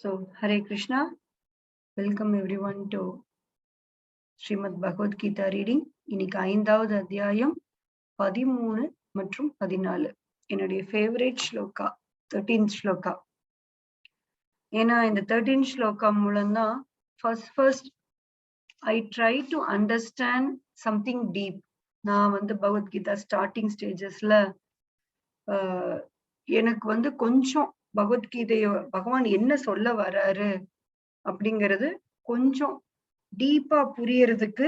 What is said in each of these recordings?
So, Hare Krishna, welcome everyone to Srimad Bhagavad Gita reading. இன்னைக்கு 5வது அத்தியாயம் 13 மற்றும் 14. என்னுடைய ஃபேவரட் ஸ்லோகா 13th ஸ்லோகா. ஏன்னா இந்த 13th ஸ்லோகா மூலம்தான் first I try to understand something deep. நான் பகவத்கீதா ஸ்டார்டிங் ஸ்டேஜஸ்ல எனக்கு கொஞ்சம் பகவத்கீதைய பகவான் என்ன சொல்ல வர்றாரு அப்படிங்கிறது கொஞ்சம் டீப்பா புரியறதுக்கு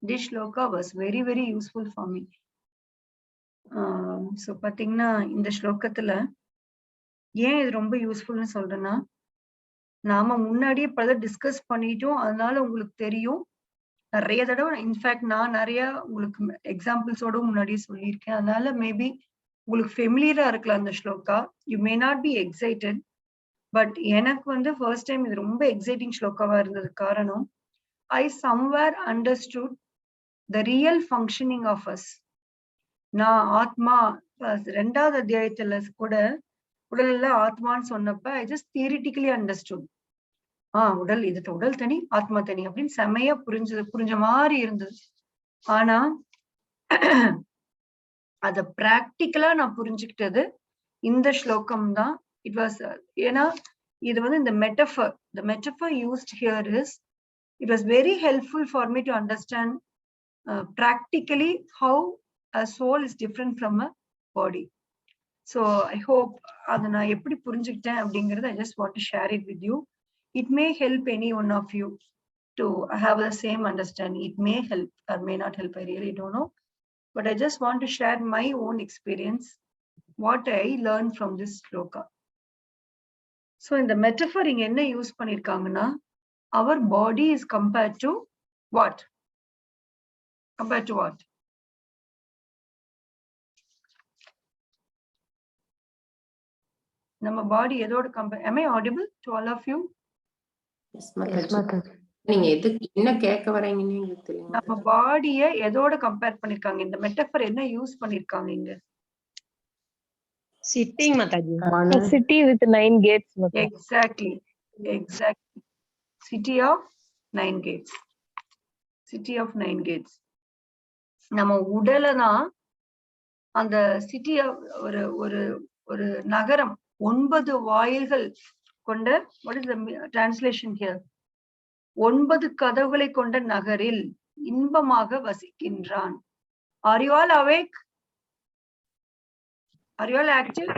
this shloka was very useful for me. So பாத்தீங்கன்னா இந்த ஸ்லோகத்துல ஏன் இது ரொம்ப யூஸ்ஃபுல்னு சொல்றேன்னா, நாம முன்னாடியே பல டிஸ்கஸ் பண்ணிட்டோம். அதனால உங்களுக்கு தெரியும். நிறைய தடவை இன்ஃபேக்ட் நான் நிறைய உங்களுக்கு எக்ஸாம்பிள்ஸோட முன்னாடியே சொல்லியிருக்கேன். அதனால மேபி உங்களுக்கு ஃபெமிலியரா இருக்கலாம் அந்த ஸ்லோகா. You may not be excited, but எனக்கு ஃபர்ஸ்ட் டைம் இது ரொம்ப எக்ஸைட்டிங் ஸ்லோகாவா இருந்தது. காரணம், I somewhere understood the real functioning of us. நான் ஆத்மா 2வது அத்தியாயத்துல கூட உடல்ல ஆத்மான்னு சொன்னப்ப ஐ ஜஸ்ட் தியரிட்டிக்கலி அண்டர்ஸ்டுட். உடல் இது உடல் தனி ஆத்மா தனி அப்படின்னு செமையா புரிஞ்ச மாதிரி இருந்தது. ஆனா அத பிராக்டிக்கலா நான் புரிஞ்சுக்கிட்டது இந்த ஸ்லோகம் தான். இட் வாஸ் ஏன்னா இது இந்த metaphor used here is it was very helpful for me to understand practically how a soul is different from a body. So I hope அதை நான் எப்படி புரிஞ்சுக்கிட்டேன் அப்படிங்கறது I just want to share it with you. It may help any one of you to have the same understanding. It may help or may not help, I really don't know, but I just want to share my own experience, what I learned from this shloka. So in the metaphor இங்க என்ன use பண்ணிருக்காங்கன்னா, our body is compared to what? Compared to what? நம்ம பாடி எதோட compare? Am I audible to all of you? Yes, நீங்க எதுக்கு என்ன கேட்க வரீங்கன்னு எனக்கு தெரியும். நம்ம பாடிய எதோட கம்பேர் பண்ணிருக்காங்க? இந்த மெட்டஃபர் என்ன யூஸ் பண்ணிருக்காங்க இங்க? City Mataji. A city with 9 gates. Exactly. City of 9 gates. City of 9 gates. நம்ம உடலதான் அந்த சிட்டி ஒரு ஒரு ஒரு நகரம் 9 வாயில்கள் கொண்ட, what is the translation here? 9 கதவுகளை கொண்ட நகரில் இன்பமாக வசிக்கின்றான். Are you all awake? Are you all active?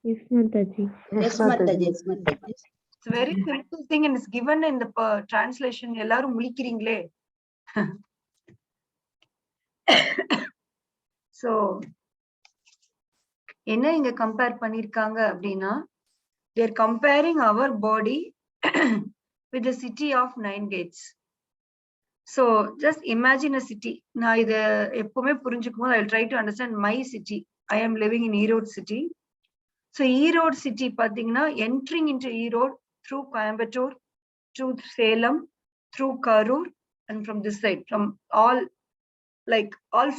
Yes, Mataji. Yes, Mataji. It's a very simple thing and it's given in the translation. எல்லாரும் முழிக்கிறீங்களே. So என்ன இங்க கம்பேர் பண்ணிருக்காங்க அப்படின்னா, they are comparing our body with the city of 9 gates. So just imagine a city. நான் இத எப்பவுமே புரிஞ்சுக்கும் போது I will try to understand my city. I am living in Erode city. So Erode city பாத்தீங்கன்னா, entering into Erode through Coimbatore, through Salem, through Karur, and from this side, from all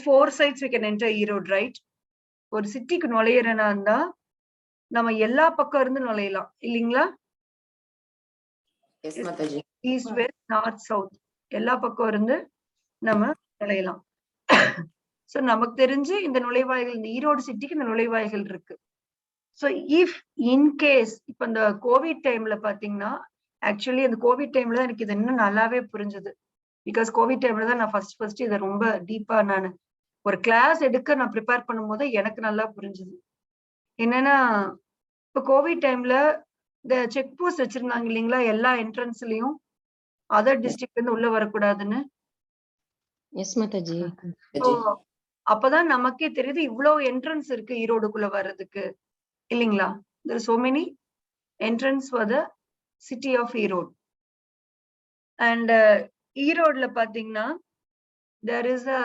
4 sides we can enter Erode, right? ஒரு சிட்டிக்கு நுழையறனா இருந்தா நம்ம எல்லா பக்கம் இருந்து நுழையலாம் இல்லீங்களா? Yes, Mataji. East, west, north, south எல்லா பக்கம் இருந்து நம்ம நுழையலாம். சோ நமக்கு தெரிஞ்சு இந்த நுழைவாய்கள், இந்த ஈரோடு சிட்டிக்கு இந்த நுழைவாய்கள் இருக்கு. சோ இஃப் இன்கேஸ் இப்ப இந்த கோவிட் டைம்ல பாத்தீங்கன்னா, ஆக்சுவலி அந்த கோவிட் டைம்ல தான் எனக்கு இது இன்னும் நல்லாவே புரிஞ்சுது. பிகாஸ் கோவிட் டைம்ல தான் நான் ஃபர்ஸ்ட் இதை ரொம்ப டீப்பா நான் ஒரு கிளாஸ் எடுக்க நான் ப்ரிப்பேர் பண்ணும் போது எனக்கு நல்லா புரிஞ்சுது. என்னன்னா, இப்ப கோவிட் டைம்ல இந்த செக் போஸ்ட் வச்சிருந்தாங்க இல்லைங்களா, எல்லா என்ட்ரன்ஸ்லயும் அதர் டிஸ்ட்ரிக்ட்ல இருந்து உள்ள வரக்கூடாதுன்னு. Yes, Mataji. அப்பதான் நமக்கே தெரியுது இவ்வளவு என்ட்ரன்ஸ் இருக்கு ஈரோடுக்குள்ள வர்றதுக்கு இல்லைங்களா. there are so many entrance for the city of Erode. And ஈரோடுல பாத்தீங்கன்னா there is a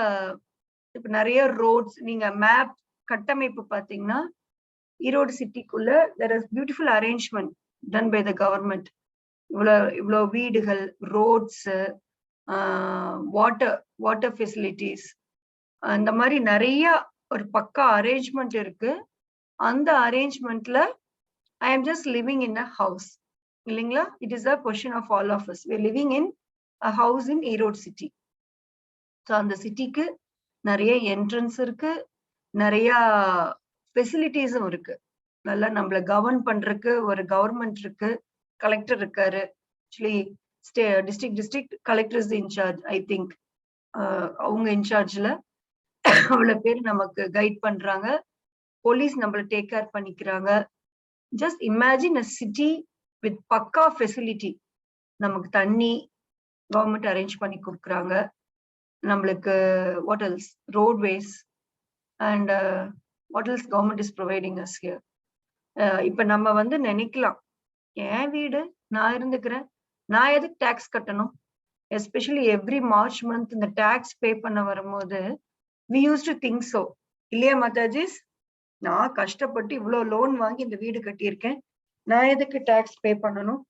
இப்ப நிறைய ரோட்ஸ், நீங்க மேப் கட்டமைப்பு பாத்தீங்கன்னா ஈரோடு சிட்டிக்குள்ள there is beautiful arrangement done by the government. இவ்வளவு வீடுகள், ரோட்ஸ், வாட்டர் ஃபெசிலிட்டிஸ், அந்த மாதிரி நிறைய ஒரு பக்கா அரேஞ்ச்மெண்ட் இருக்கு. அந்த அரேஞ்ச்மெண்ட்ல I am just living in a house. இல்லைங்களா? It is a question of all of us. We are living in a house in Erode city. So அந்த சிட்டிக்கு நிறைய என்ட்ரன்ஸ் இருக்கு, நிறைய ஃபெசிலிட்டிஸும் இருக்கு. நல்லா நம்மள கவர்ன் பண்றதுக்கு ஒரு கவர்மெண்ட் இருக்கு, கலெக்டர் இருக்காரு. Actually district collector is incharge. I think அவங்க இன்சார்ஜ்ல அவ்வளவு பேர் நமக்கு கைட் பண்றாங்க. போலீஸ் நம்மள டேக் கேர் பண்ணிக்கிறாங்க. Just imagine a city with பக்கா ஃபெசிலிட்டி. நமக்கு தண்ணி கவர்மெண்ட் அரேஞ்ச் பண்ணி கொடுக்குறாங்க. நம்மளுக்கு what else, roadways and what else government is providing us here. இப்ப நம்ம வந்து நினைக்கலாம், என் வீடு நான் இருந்துக்கிறேன், நான் எதுக்கு டேக்ஸ் கட்டணும்? எஸ்பெஷலி எவ்ரி மார்ச் மந்த் இந்த டேக்ஸ் பே பண்ண வரும்போது we used to think so. இல்லையா மாதாஜிஸ்? நான் கஷ்டப்பட்டு இவ்வளவு லோன் வாங்கி இந்த வீடு கட்டியிருக்கேன், நான் எதுக்கு டேக்ஸ் பே பண்ணணும்?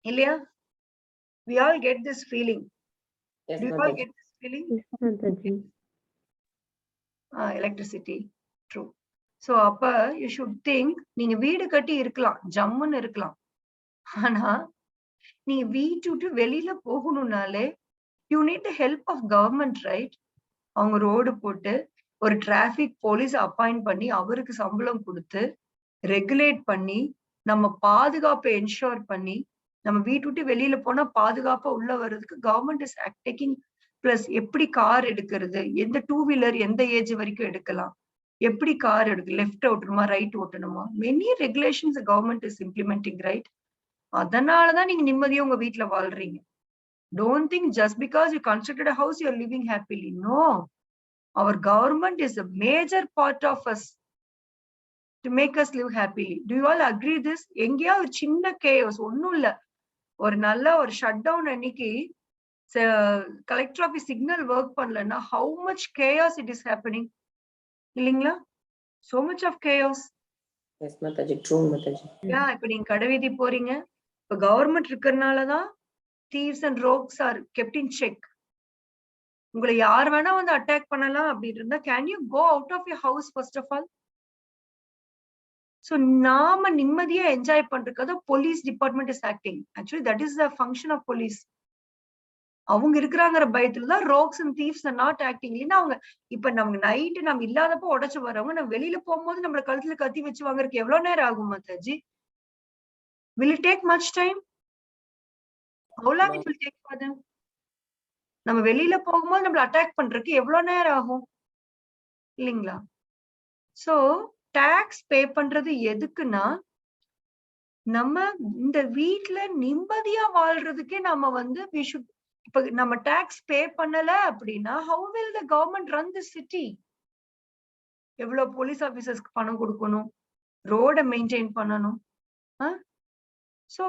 இல்லையா? We all get this feeling. Do you all get this feeling? Yes, Mataji. Electricity. True. So அப்ப you should think, நீங்க வீடு கட்டி இருக்கலாம், ஜம்முன்னு இருக்கலாம். ஆனா நீங்க வீட்டு விட்டு வெளியில போகணும்னாலே you need the help of government, right? அவங்க ரோடு போட்டு ஒரு டிராபிக் போலீஸ் அப்பாயிண்ட் பண்ணி அவருக்கு சம்பளம் கொடுத்து ரெகுலேட் பண்ணி நம்ம பாதுகாப்பை என்ஷோர் பண்ணி நம்ம வீட்டு விட்டு வெளியில போனா பாதுகாப்பா உள்ள வர்றதுக்கு கவர்மெண்ட் இஸ் டேக்கிங். பிளஸ் எப்படி கார் எடுக்கிறது, எந்த டூ வீலர் எந்த ஏஜ் வரைக்கும் எடுக்கலாம், எப்படி கார் எடுக்க, லெஃப்ட் ஓட்டணுமா ரைட் ஓட்டணுமா, many regulations government is implementing, right? அதனாலதான் நீங்க நிம்மதியா உங்க வீட்டுல வாழ்றீங்க. Don't think just because you constructed a house, you're living happily. No. Our government is a major part of us to make us live happily. Do you all agree this? எங்கேயா ஒரு சின்ன chaos, ஒன்னும் இல்ல, ஒரு நல்ல ஒரு shut down அன்னைக்கு collector office signal work பண்ணலன்னா how much chaos it is happening. இல்லைங்களா? So much of chaos. Yes, Mataji. True, Mataji. Yeah, இப்ப நீங்க கடைவீதி போறீங்க, இப்ப government இருக்கிறதுனாலதான் thieves and rogues are kept in check. உங்களை யார் வேணா வந்து அட்டாக் பண்ணலாம் அப்படின்னு இருந்தா can you go out of your house first of all? So நாம நிம்மதியா என்ஜாய் பண்றதுக்கு police department is acting. Actually that is the function of police. அவங்க இருக்கிறாங்கிற பயத்துலதான் rogues and thieves are not acting. இல்லைன்னா அவங்க இப்ப நம்ம நைட்டு நம்ம இல்லாதப்போ உடைச்சு வரவங்க நம்ம வெளியில போகும்போது நம்மள கழுத்துல கத்தி வச்சு வாங்குறதுக்கு எவ்வளவு நேரம் ஆகும் Mataji? will it take much time? How long it will take for them? நம்ம வெளியில போகும்போது நம்மள அட்டாக் பண்றதுக்கு எவ்வளவு நேரம் ஆகும்? இல்லைங்களா? சோ டாக்ஸ் பே பண்றது எதுக்குன்னா நம்ம இந்த வீட்டுல நிம்மதியா வாழ்றதுக்கே நம்ம வந்து we should. இப்ப நம்ம டாக்ஸ் பே பண்ணல அப்படின்னா how will the government run the city? எவ்வளவு போலீஸ் ஆபீசர்ஸ்க்கு பணம் கொடுக்கணும், ரோட மெயின்டைன் பண்ணணும். So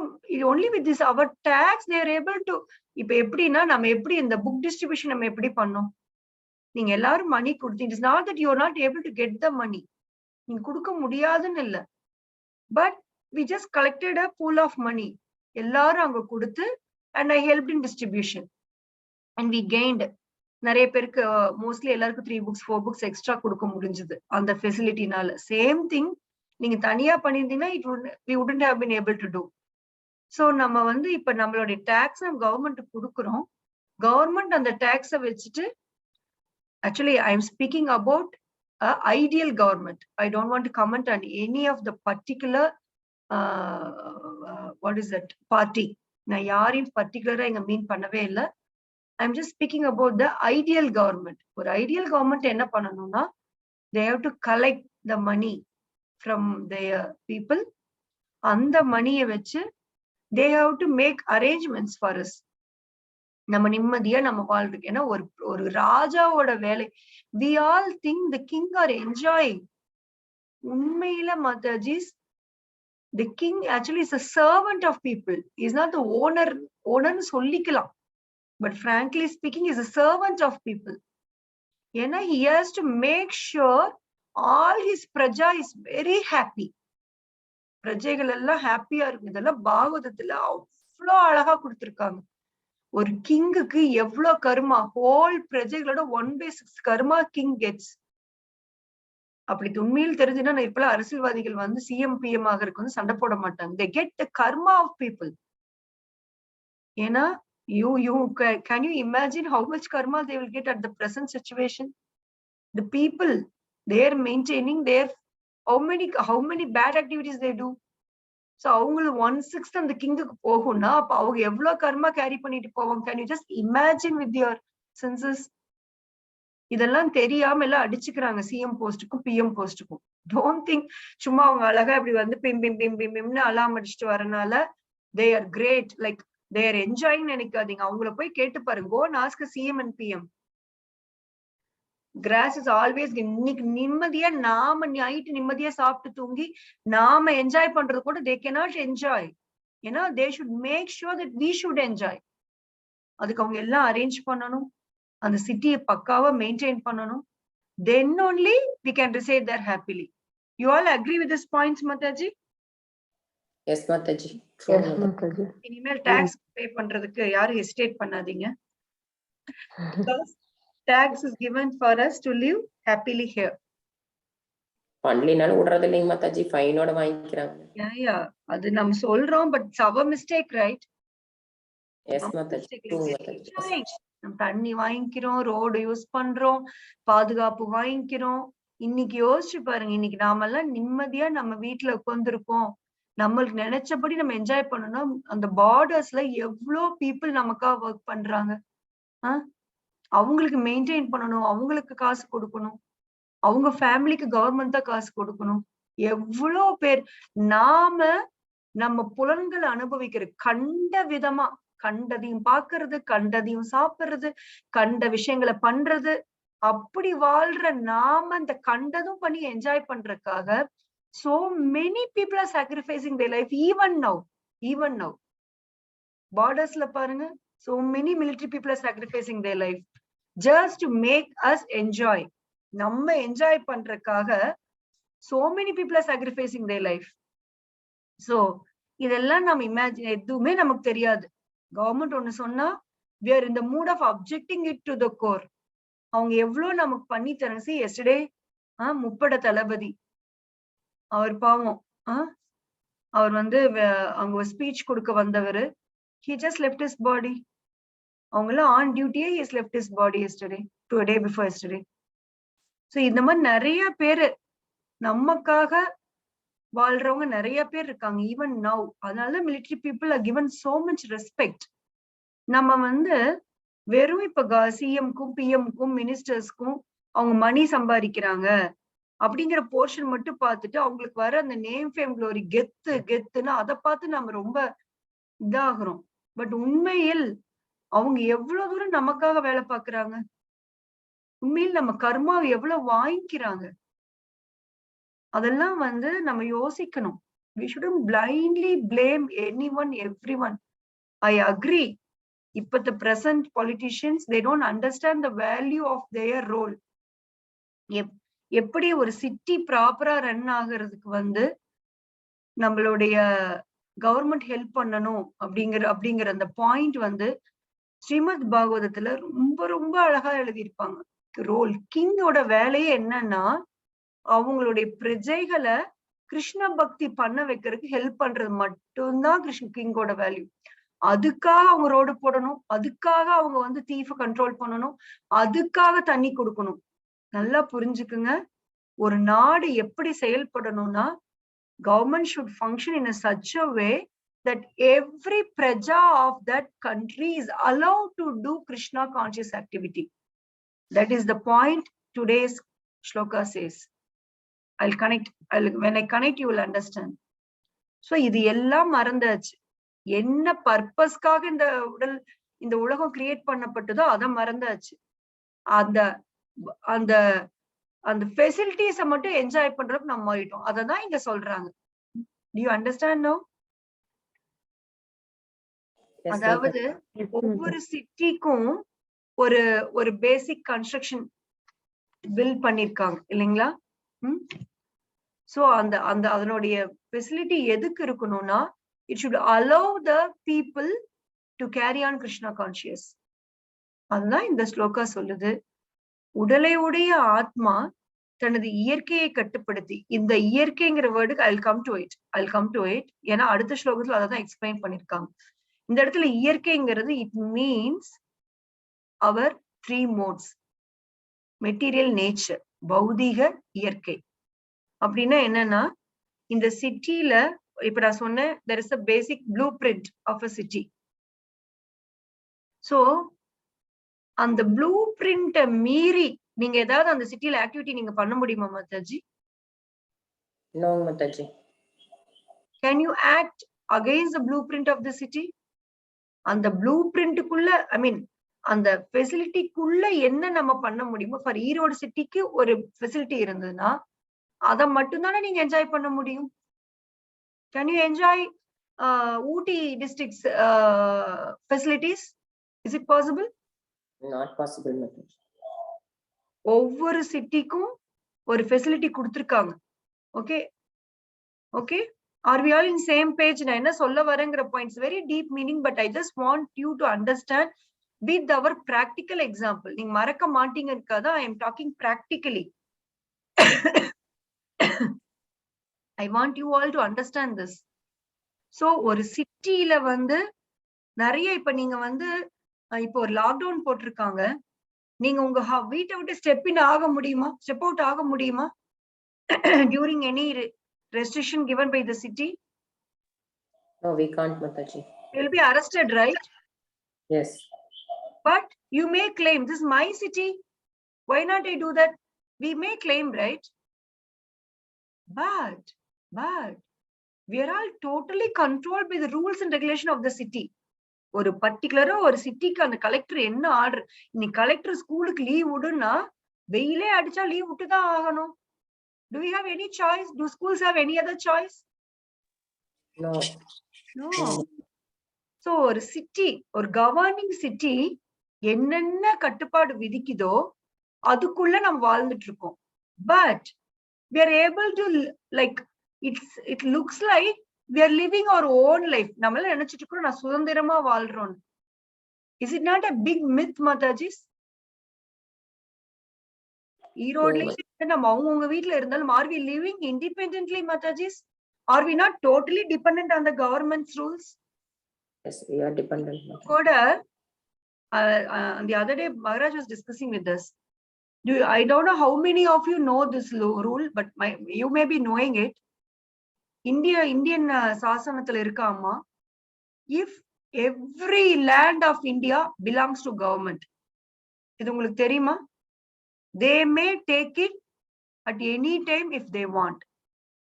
only with this our tax they are able to. இப்ப எப்படின்னா நம்ம எப்படி இந்த புக் டிஸ்ட்ரிபியூஷன் நம்ம எப்படி பண்ணோம்? நீங்க எல்லாரும் மணி கொடுத்து, it is not that you are not able to get the money. நீங்க கொடுக்க முடியாதுன்னு இல்ல, but we just collected a pool of money. எல்லாரும் அங்க கொடுத்து and I helped in distribution and we gained. நிறைய பேருக்கு மோஸ்ட்லி எல்லாருக்கும் 3 books 4 books எக்ஸ்ட்ரா கொடுக்க முடிஞ்சது அந்த ஃபெசிலிட்டினால. சேம் திங் நீங்க தனியா பண்ணிருந்தீங்கன்னா we wouldn't have been able to do. So நம்ம வந்து இப்ப நம்மளுடைய டாக்ஸ் நம்ம கவர்மெண்ட் கொடுக்குறோம். கவர்மெண்ட் அந்த டாக்ஸை வச்சுட்டு, actually I am speaking about ideal government. I don't want to comment on any of the particular what is that party. நான் யாரையும் பர்டிகுலரா இங்க மீன் பண்ணவே இல்லை. I am just speaking about the ideal government. ஒரு ஐடியல் கவர்மெண்ட் என்ன பண்ணணும்னா they have to collect the money from their people. அந்த மணியை வச்சு they have to make arrangements for us. நம்ம நிம்மதியா நம்ம வாழ்றதுக்கு. ஏன்னா ஒரு ராஜாவோட வேலை. we all think the king are enjoying. உண்மையில மாதாஜிஸ், the king actually is a servant of people. He is not the owner. ownerன்னு சொல்லிக்கலாம், but frankly speaking is a servant of people. ஏன்னா he has to make sure all his praja is very happy. பிரஜைகள் எல்லாம் ஹாப்பியா இருக்கு. இதெல்லாம் பாகவதத்துல அவ்வளோ அழகா கொடுத்திருக்காங்க. ஒரு கிங்குக்கு எவ்வளவு கர்மா, ஹோல் பிரஜைகளோட 1/6 கர்மா கிங் கெட்ஸ். அப்படி உண்மையில் தெரிஞ்சுன்னா இப்பெல்லாம் அரசியல்வாதிகள் வந்து சிஎம் பிஎம் ஆகிறதுக்கு வந்து சண்டை போட மாட்டாங்க. they get the karma of people. ஏன்னா can you imagine how much karma they will get at the present situation? The people, they are maintaining their how many bad activities they do. So அவங்களுக்கு 1/6 அந்த கிங்குக்கு போகும்னா அப்ப அவங்க எவ்வளவு கர்மா carry பண்ணிட்டு போவாங்க? Can you just imagine with your senses? இதெல்லாம் தெரியாம எல்லாம் அடிச்சுக்கிறாங்க சிஎம் போஸ்டுக்கும் பிஎம் போஸ்டுக்கும். டோன்ட் திங்க் சும்மா அவங்க அழகா இப்படி வந்து பிம்னு அலாம் அடிச்சுட்டு வரனால they are great, like they are enjoying நினைக்காதீங்க. அவங்கள போய் கேட்டு பாருங்க. go and ask CM and PM. grass is always இன்னைக்கு நிம்மதியா நாம நைட்டு நிம்மதியா சாப்பிட்டு தூங்கி நாம என்ஜாய் பண்றது கூட they cannot enjoy. ஏன்னா they should make sure that we should enjoy. அதுக்கு அவங்க எல்லாம் அரேஞ்ச் பண்ணணும், அந்த சிட்டியை பக்காவா மெயின்டைன் பண்ணணும். then only we can reside there happily. You all agree with this points, Mataji? Yes, Mataji. Yes, Mataji. இனிமேல் டாக்ஸ் பே பண்றதுக்கு யாரும் ஹெசிடேட் பண்ணாதீங்க. Because tax is given for us to live happily here. பண்ணலினாலும் விடுறது இல்லைங்க மாதாஜி, ஃபைனோட வாங்கிக்கிறாங்க. Yeah, அது நம்ம சொல்றோம், but it's our mistake, right? Yes, Mataji. நம்ம தண்ணி வாங்கிக்கிறோம், ரோடு யூஸ் பண்றோம், பாதுகாப்பு வாங்கிக்கிறோம். இன்னைக்கு யோசிச்சு பாருங்க, இன்னைக்கு நாமெல்லாம் நிம்மதியா நம்ம வீட்டுல உட்கார்ந்துருக்கோம், நம்மளுக்கு நினைச்சபடி நம்ம என்ஜாய் பண்ணணும். அந்த பார்டர்ஸ்ல எவ்வளவு பீப்புள் நமக்காக ஒர்க் பண்றாங்க. அவங்களுக்கு மெயின்டைன் பண்ணணும், அவங்களுக்கு காசு கொடுக்கணும், அவங்க ஃபேமிலிக்கு கவர்மெண்ட் தான் காசு கொடுக்கணும். எவ்வளவு பேர் நம்ம புலன்களை அனுபவிக்கிற கண்ட விதமா, கண்டதையும் பாக்குறது, கண்டதையும் சாப்பிடுறது, கண்ட விஷயங்களை பண்றது, அப்படி வாழ்ற நாம இந்த கண்டதும் பண்ணி என்ஜாய் பண்றதுக்காக so many people are sacrificing their life even now. borders la parunga, so many military people are sacrificing their life just to make us enjoy. நம்ம என்ஜாய் பண்றதுக்காக so many people are sacrificing their life. so இதெல்லாம் நம்ம imagine எதுவுமே நமக்கு தெரியாது. Government ஒண்ணு சொன்னா we are in the mood of objecting it to the core. அவங்க எவ்வளவு நமக்கு பண்ணி தரணும். see yesterday முப்பட தளபதி அவர் பாவம், அவர் வந்து அவங்க ஸ்பீச் கொடுக்க வந்தவர், he just left his body. அவங்களாம் on டியூட்டியே he has left his body yesterday, a day before yesterday. so இந்த மாதிரி நிறைய பேரு நமக்காக வாழ்றவங்க நிறைய பேர் இருக்காங்க even now. அதனால military people are given so much respect. நம்ம வந்து வெறும் இப்ப சிஎம்க்கும் பிஎம்க்கும் மினிஸ்டர்ஸ்க்கும் அவங்க மணி சம்பாதிக்கிறாங்க அப்படிங்கிற போர்ஷன் மட்டும் பார்த்துட்டு அவங்களுக்கு வர அந்த நேம் ஃபேம் க்ளோரி கெத்துன்னு அதை பார்த்து நம்ம ரொம்ப இதாகிறோம். பட் உண்மையில் அவங்க எவ்வளவு தூரம் நமக்காக வேலை பார்க்கறாங்க, உண்மையில் நம்ம கர்மாவை எவ்வளவு வாங்கிக்கிறாங்க, அதெல்லாம் வந்து நம்ம யோசிக்கணும். we shouldn't blindly blame anyone, everyone. I agree. இப்ப the present politicians, they don't understand the value of their role. எப்படி ஒரு சிட்டி ப்ராப்பரா ரன் ஆகுறதுக்கு வந்து நம்மளுடைய கவர்மெண்ட் ஹெல்ப் பண்ணணும் அப்படிங்கிற அந்த பாயிண்ட் வந்து ஸ்ரீமத் பாகவதத்துல ரொம்ப ரொம்ப அழகா எழுதியிருப்பாங்க. ரோல் கிங்கோட வேலையே என்னன்னா அவங்களுடைய பிரஜைகளை கிருஷ்ண பக்தி பண்ண வைக்கிறதுக்கு ஹெல்ப் பண்றது மட்டும்தான் கிங்கோட வேல்யூ. அதுக்காக அவங்க ரோடு போடணும், அதுக்காக அவங்க வந்து தீஃப கண்ட்ரோல் பண்ணணும், அதுக்காக தண்ணி கொடுக்கணும். நல்லா புரிஞ்சுக்குங்க, ஒரு நாடு எப்படி செயல்படணும்னா government should function in a such a way that every praja of that country is allowed to do Krishna conscious activity. That is the point today's shloka says. When I connect you will understand. So இது எல்லாம் மறந்தாச்சு. என்ன பர்பஸ்க்காக இந்த உலகம் create பண்ணப்பட்டதோ அதை மறந்தாச்சு. அந்த ஃபெசிலிட்டிஸை மட்டும் enjoy பண்றதுக்கு நம்ம மாறிட்டோம். அததான் இங்க சொல்றாங்க. Do you understand now? அதாவது ஒவ்வொரு சிட்டிக்கும் ஒரு பேசிக் கன்ஸ்ட்ரக்ஷன் பில்ட் பண்ணிருக்காங்க இல்லைங்களா? சோ அதனுடைய ஃபெசிலிட்டி எதுக்கு இருக்கணும்னா it should allow the people to carry on Krishna conscious. அதுதான் இந்த ஸ்லோகா சொல்லுது. உடலை உடைய ஆத்மா தனது இயற்கையை கட்டுப்படுத்தி, இந்த இயற்கைங்கிற வேர்டுக்கு I'll come to it ஏன்னா அடுத்த ஸ்லோகத்துல அதான் எக்ஸ்பிளைன் பண்ணிருக்காங்க. இந்த இடத்துல இயற்கைங்கிறது it means our 3 modes. Material nature, பௌதீக இயற்கை. அப்படின்னா என்னன்னா, இந்த சிட்டில இப்ப நான் சொன்னேன் there is a basic blueprint of a city. So அந்த ப்ளூ பிரிண்ட மீறி நீங்க ஏதாவது அந்த சிட்டில ஆக்டிவிட்டி நீங்க பண்ண முடியுமா Mataji? No Mataji. Can you act against the blueprint of the city? அந்த ப்ளூ பிரிண்ட்டுக்குள்ள ஐ மீன் அந்த ஃபெசிலிட்டிக்குள்ள என்ன நம்ம பண்ண முடியுமோ, ஃபார் ஈரோடு சிட்டிக்கு ஒரு ஃபெசிலிட்டி இருந்ததுன்னா அதை மட்டும்தானே நீங்க என்ஜாய் பண்ண முடியும். Can you enjoy Ooty district's facilities? Is it possible? Not possible Mataji. ஒவ்வொரு சிட்டிக்கும் ஒரு ஃபெசிலிட்டி கொடுத்திருக்காங்க. Okay okay, are we all in same page? நான் என்ன சொல்ல வரேங்கிற points very deep meaning, but I just want you to understand with our practical example. நீங்க மறக்க மாட்டீங்கன்னு I am talking practically. I want you all to understand this. So ஒரு சிட்டில வந்து நிறைய இப்ப நீங்க வந்து இப்போ ஒரு லாக்டவுன் போட்டிருக்காங்க, நீங்க உங்க வீட்டை விட்டு ஸ்டெப் இன் ஆக முடியுமா, ஸ்டெப் அவுட் ஆக முடியுமா during any restriction given by the city? No, we can't Mataji. You will be arrested, right? Yes. But you may claim this is my city, why not I do that? We may claim, right? But we are all totally controlled by the rules and regulation of the city. ஒரு பர்டிகுலரா ஒரு சிட்டிக்கு அந்த collector என்ன order, இன்னைக்கு collector ஸ்கூலுக்கு leave விடுன்னா வெயிலே அடிச்சா லீவ் விட்டுதான் ஆகணும். Do we have any choice? Do schools have any other choice? No. So ஒரு சிட்டி, ஒரு கவர்னிங் சிட்டி என்னென்ன கட்டுப்பாடு விதிக்குதோ அதுக்குள்ள நம்ம வாழ்ந்துட்டு இருக்கோம். But we are able to like it looks like we are living our own life. நம்மள நினைச்சிட்டு இருக்கோம் நான் சுதந்திரமா வாழ்றோம். Is it not a big myth, மாதாஜிஸ்? ஈரோட்ல நம்ம அவங்கவுங்க வீட்டுல இருந்தாலும் are we living independently, மாதாஜிஸ்? Are we not totally dependent on the government's rules? Yes, we are dependent. கூட the other day Maharaj was discussing with us. I don't know how many of you know this rule, but you may be knowing it. Indian சாசனத்துல இருக்காமா, if every land of India belongs to government, இது உங்களுக்கு தெரியுமா? They may take it at any time if they want.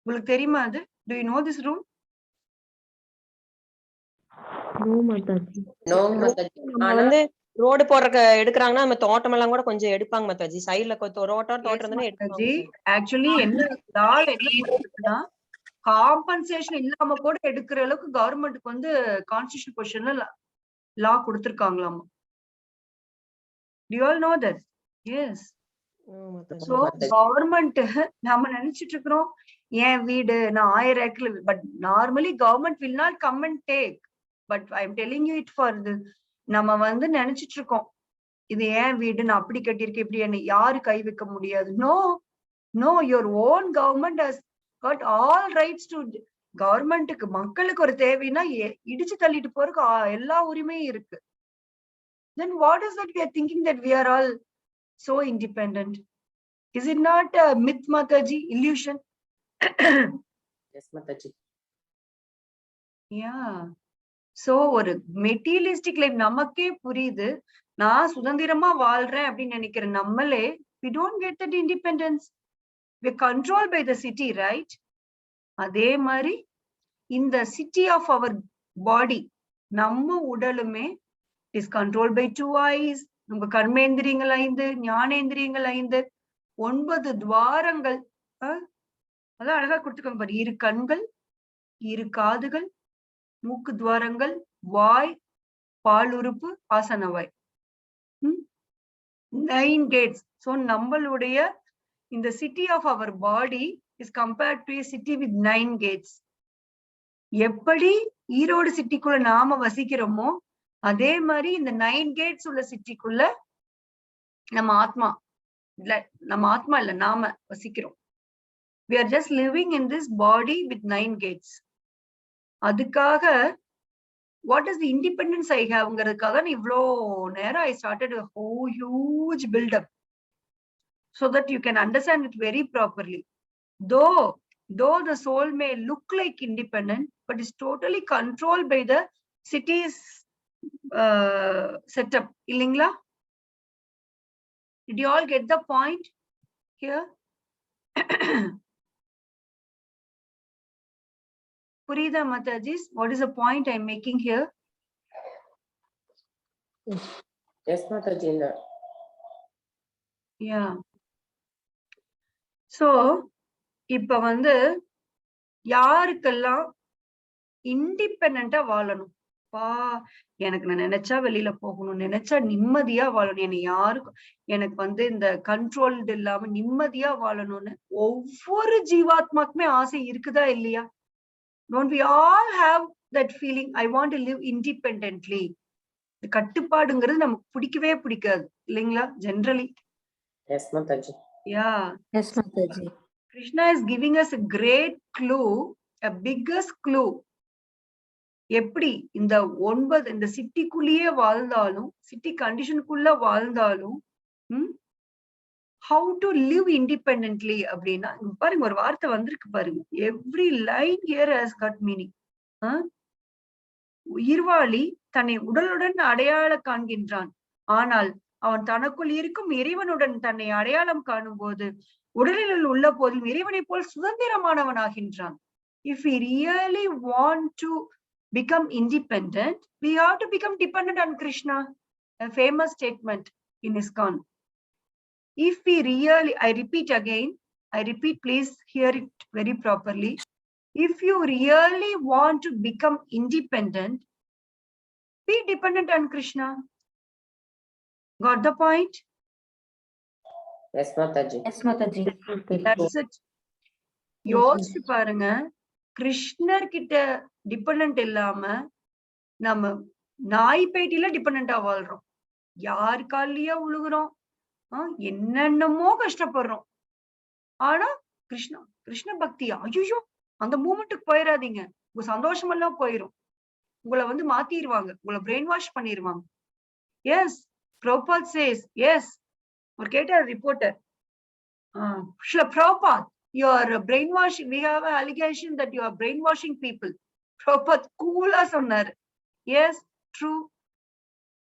உங்களுக்கு தெரியுமா அது? Do you know this rule? No Mataji. No Mataji. நம்ம வந்து road போறக்க எடுக்கறாங்கன்னா நம்ம தோட்டம் எல்லாம் கூட கொஞ்சம் எடுப்பாங்க மாதாஜி. சைடுல தோட்டம் இருந்தானே எடுப்பாங்க. ஆக்சுவலி என்ன இருக்குன்னா காம்பன்சேஷன் இல்லாம கூட எடுக்கிற அளவுக்கு கவர்மெண்ட்டுக்கு வந்து கான்ஸ்டிடியூஷன் பொசிஷன்ல லா கொடுத்திருக்காங்களாமா. Do you all know that? Yes. So government நம்ம நினைச்சிட்டு இருக்கிறோம் என் வீடு நான் 1000 acre, but normally government will not come and take, but I am telling you it for the நம்ம வந்து நினைச்சிட்டு இருக்கோம் இது ஏன் வீடு நான் அப்படி கட்டியிருக்கேன் இப்படி என்ன யாரு கை வைக்க முடியாது. No, your own government has got all rights to. கவர்மெண்ட்டுக்கு மக்களுக்கு ஒரு தேவைன்னா இடிச்சு தள்ளிட்டு போறதுக்கு எல்லா உரிமையும் இருக்கு. Then what is that we are thinking that we are all so independent? Is it not a myth, Mataji, illusion? Yes, Mataji. Yeah. So ஒரு மெட்டீரியலிஸ்டிக் லைஃப் நமக்கே புரியுது, நான் சுதந்திரமா வாழ்றேன் அப்படின்னு நினைக்கிற நம்மளே we don't get that independence. We are controlled by the city, right? அதே மாதிரி இந்த city of our body, நம்ம உடலுமே is controlled by 2 eyes. நம்ம கர்மேந்திரியங்கள் 5, ஞானேந்திரியங்கள் 5, 9 துவாரங்கள். அதான் அழகா கொடுத்துக்கோங்க பாரு, 2 கண்கள், 2 காதுகள், மூக்கு துவாரங்கள், வாய், பால் உறுப்பு, ஆசனவாய், 9 gates. So நம்மளுடைய இந்த city of our body is compared to a city with 9 gates. எப்படி ஈரோடு சிட்டிக்குள்ள நாம வசிக்கிறோமோ அதே மாதிரி இந்த 9 gates உள்ள சிட்டிக்குள்ள நம்ம ஆத்மா நம்ம ஆத்மா இல்ல, நாம வசிக்கிறோம். We are just living in this body with 9 gates. அதுக்காக what is the independence I haveங்கிறதுக்காக இவ்ளோ நேரம் I started a whole huge build up so that you can understand it very properly. Though the soul may look like independent, but is totally controlled by the city's setup. Illingla? Did you all get the point here? Purida Matajis, what is the point I'm making here? Yes, Mataji. Yeah. So, இப்ப யாருக்கெல்லாம் இண்டிபெண்டா வாழணும், எனக்கு நான் நினைச்சா வெளியில போகணும், நினைச்சா நிம்மதியா வாழணும், என்னை யாருக்கும் எனக்கு இந்த கண்ட்ரோல்டு இல்லாம நிம்மதியா வாழணும்னு ஒவ்வொரு ஜீவாத்மாக்குமே ஆசை இருக்குதா இல்லையா? Don't we all have that feeling? I want to live independently. கட்டுப்பாடுங்கிறது நமக்கு பிடிக்கவே பிடிக்காது இல்லைங்களா? Generally. Yes, Mataji. Yeah. Yes, Mataji. Krishna is giving us a great clue, a biggest clue. எப்படி இந்த 9 இந்த சிட்டிக்குள்ளேயே வாழ்ந்தாலும், சிட்டி கண்டிஷனுக்குள்ள வாழ்ந்தாலும் how to live independently அப்படின்னா பாருங்க, ஒரு வார்த்தை வந்திருக்கு பாருங்க. Every line here has got meaning. உயிர்வாளி தன்னை உடலுடன் அடையாள காண்கின்றான், ஆனால் அவன் தனக்குள் இருக்கும் இறைவனுடன் தன்னை அடையாளம் காணும் போது உடலில் உள்ள போதிலும் இறைவனை போல் சுதந்திரமானவனாகின்றான். If we really want to become independent, we have to become dependent on Krishna. A famous statement in ISKCON. If we really, I repeat again, please hear it very properly. If you really want to become independent, be dependent on Krishna. Got the point? Yes, Mataji. Yes, Mataji. That's it. யோசிச்சு பாருங்க, கிருஷ்ணர் கிட்ட dependent இல்லாம நம்ம நாய் பேட்டில டிபெண்டா வாழ்றோம், யாரு காலியா உழுகுறோம், என்னென்னமோ கஷ்டப்படுறோம். ஆனா கிருஷ்ண பக்தியா, ஐயோ அந்த மூமெண்ட்டுக்கு போயிடாதீங்க, உங்க சந்தோஷம் எல்லாம் போயிரும், உங்களை மாத்திடுவாங்க, உங்களை பிரெயின் வாஷ் பண்ணிடுவாங்க. Yes, Prabhupada says, yes. ஒரு கேட்டார் reporter, Prabhupada, you are brainwashing, we have an allegation that you are brainwashing people. Prabhupada cool ah சொன்னார், yes, true,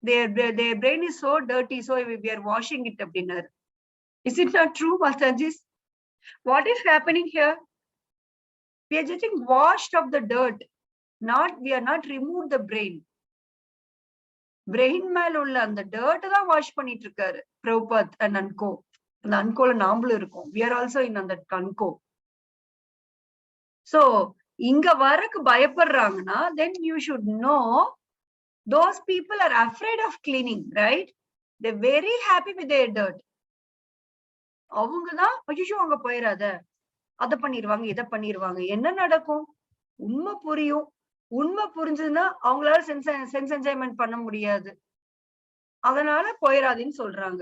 their brain is so dirty, so we are washing it அப்படின்னாரு. Is it not true, Matajis? What is happening here? We are getting washed of the dirt, we are not removed the brain. Brain மேல உள்ள அந்த dirt தான் wash பண்ணிட்டு இருக்காரு Prabhupad and and Co. அந்த அன்கோல நாமளும் இருக்கோம். We are also in அந்த அன்கோ. So இங்க வரக்கு பயப்படுறாங்கன்னா, then you should know those people are afraid of cleaning, right? They're very happy with their dirt. அவங்கதான் ஐயோ அங்க போயிடாத, அதை பண்ணிடுவாங்க, இதை பண்ணிடுவாங்க. என்ன நடக்கும்? உண்மை புரியும். உண்மை புரிஞ்சதுன்னா அவங்களால சென்ஸ் என்ஜாய்மெண்ட் பண்ண முடியாது, அதனால போயிடாதுன்னு சொல்றாங்க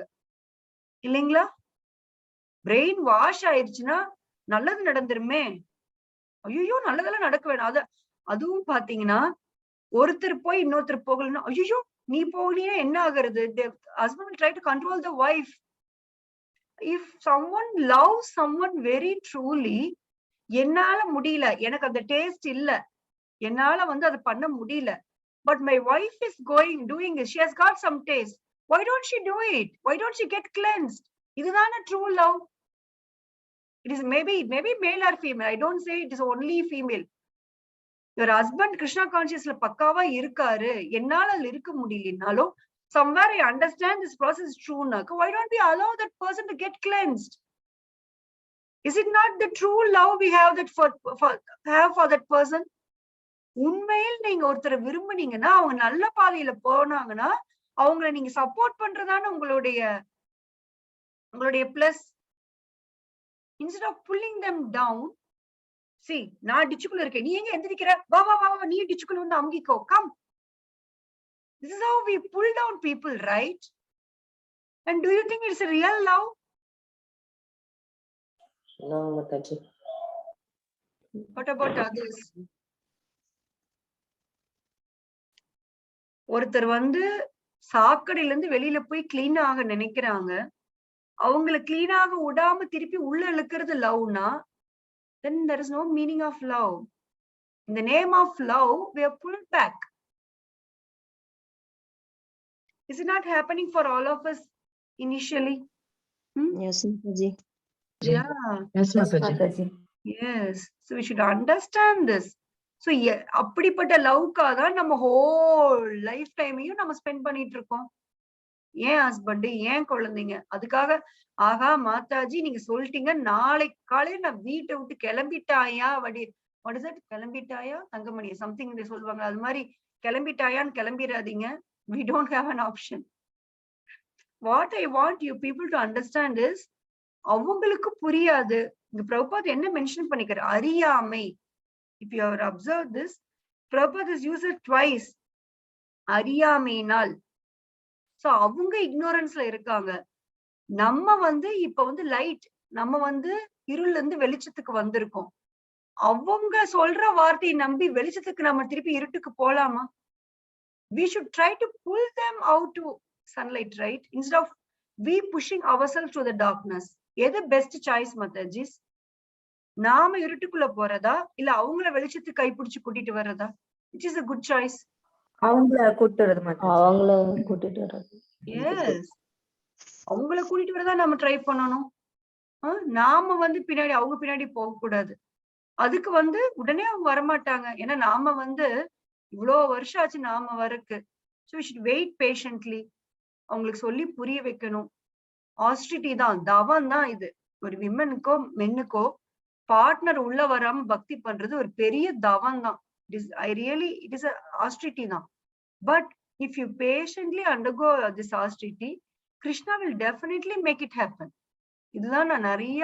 இல்லைங்களா? பிரெயின் வாஷ் ஆயிடுச்சுன்னா நல்லது நடந்துருமே, ஐயோ நல்லதெல்லாம் நடக்க வேணாம். அதுவும் பாத்தீங்கன்னா, ஒருத்தர் போய் இன்னொருத்தர் போகலன்னா, ஐயோ நீ போகலையே என்ன ஆகுறது? Husband will try to control the wife. If someone loves someone very truly, என்னால முடியல, எனக்கு அந்த டேஸ்ட் இல்ல, என்னால அதை பண்ண முடியல, but my wife is doing it, she has got some taste, why don't she do it? Why don't she get cleansed? இதுதான true love. It is maybe male or female, I don't say it is only female. Your husband Krishna consciously பக்காவா இருக்காரு, என்னால இருக்க முடியலனாலும் somewhere I understand this process is true na, why don't we allow that person to get cleansed? Is it not the true love we have that for that person? உண்மையில் நீங்க ஒருத்தரை விரும்புனீங்கன்னா, அவங்க நல்ல பாதையில போனாங்கன்னா, அவங்களை நீங்க சப்போர்ட் பண்றதான உங்களுடைய plus. Instead of pulling them down, see, நான் டிச்சுக்குள்ள இருக்கேன், நீ எங்க எந்திரிக்கிற, வா வா வா, நீ டிச்சுக்குள்ள அமுகிக்கோ, come. This is how we pull down people, right? And do you think it's a real love? No, Mataji. What about others? ஒருத்தர் வந்து சாக்கடையில இருந்து வெளியில போய் கிளீன் ஆக நினைக்கிறாங்க. அவங்கள கிளீன் ஆக விடாம திருப்பி உள்ள இழுக்கிறது லவ்னா, then there is no meaning of love. In the name of love, we are pulled back. Is it not happening for all of us initially? Yes, Mataji. Yeah. Yes, Mataji. Yes. So we should understand this. So அப்படிப்பட்ட லவ்க்காக தான் நம்ம whole life டைமையும் நம்ம spend பண்ணிட்டு இருக்கோம். ஏன் husband, ஏன் குழந்தைங்க, அதுக்காக ஆகா மாதாஜி நீங்க சொல்லிட்டீங்க, நாளைக்கு காலையில நான் வீட்டை விட்டு கிளம்பிட்டாயா, what is it, கிளம்பிட்டாயா தங்கமணி சம்திங் சொல்லுவாங்க, அது மாதிரி கிளம்பிட்டாயான்னு கிளம்பிடாதீங்க. We don't have an option. What I want you people to understand is, அவங்களுக்கு புரியாது. இந்த பிரபுபாத் என்ன மென்ஷன் பண்ணிக்கிற அறியாமை. If you have observed this, Prabhupada has used it twice. அறியாமையினால். So அவங்க ignoranceல இருக்காங்க. நம்ம வந்து இப்ப வந்து லைட், நம்ம வந்து இருள்ல இருந்து வெளிச்சத்துக்கு வந்திருக்கோம். அவங்க சொல்ற வார்த்தையை நம்பி வெளிச்சத்துக்கு நம்ம திருப்பி இருட்டுக்கு போலாமா? We should try to pull them out to sunlight, right? Instead of we pushing ourselves to the darkness. எது பெஸ்ட் சாய்ஸ் மத்தாஜிஸ்? நாம இருட்டுக்குள்ள போறதா இல்ல அவங்கள வெளிச்சத்துக்கு கைப்பிடிச்சு கூட்டிட்டு வர்றதா? Which is a good choice? அவங்கள கூட்டிட்டு வரது மாட்டாங்க. அவங்கள கூட்டிட்டு வர்றது. Yes. அவங்கள கூட்டிட்டு வரதா நம்ம ட்ரை பண்ணணும். நாம வந்து பின்னாடி அவங்க பின்னாடி போக கூடாது. அதுக்கு வந்து உடனே அவங்க வரமாட்டாங்க. ஏன்னா நாம வந்து இவ்வளவு வருஷம் ஆச்சு நாம வரக்கு. So we should wait patiently. அவங்களுக்கு சொல்லி புரிய வைக்கணும். ஆஸ்ட்ரிட்டி தான், தவம் தான் இது. ஒரு விமனுக்கோ மென்னுக்கோ பார்ட்னர் உள்ள வராம பக்தி பண்றது ஒரு பெரிய தவம் தான். It is a austerity தான். But if you patiently undergo this austerity, Krishna will definitely make it happen. இதுதான் நான் நிறைய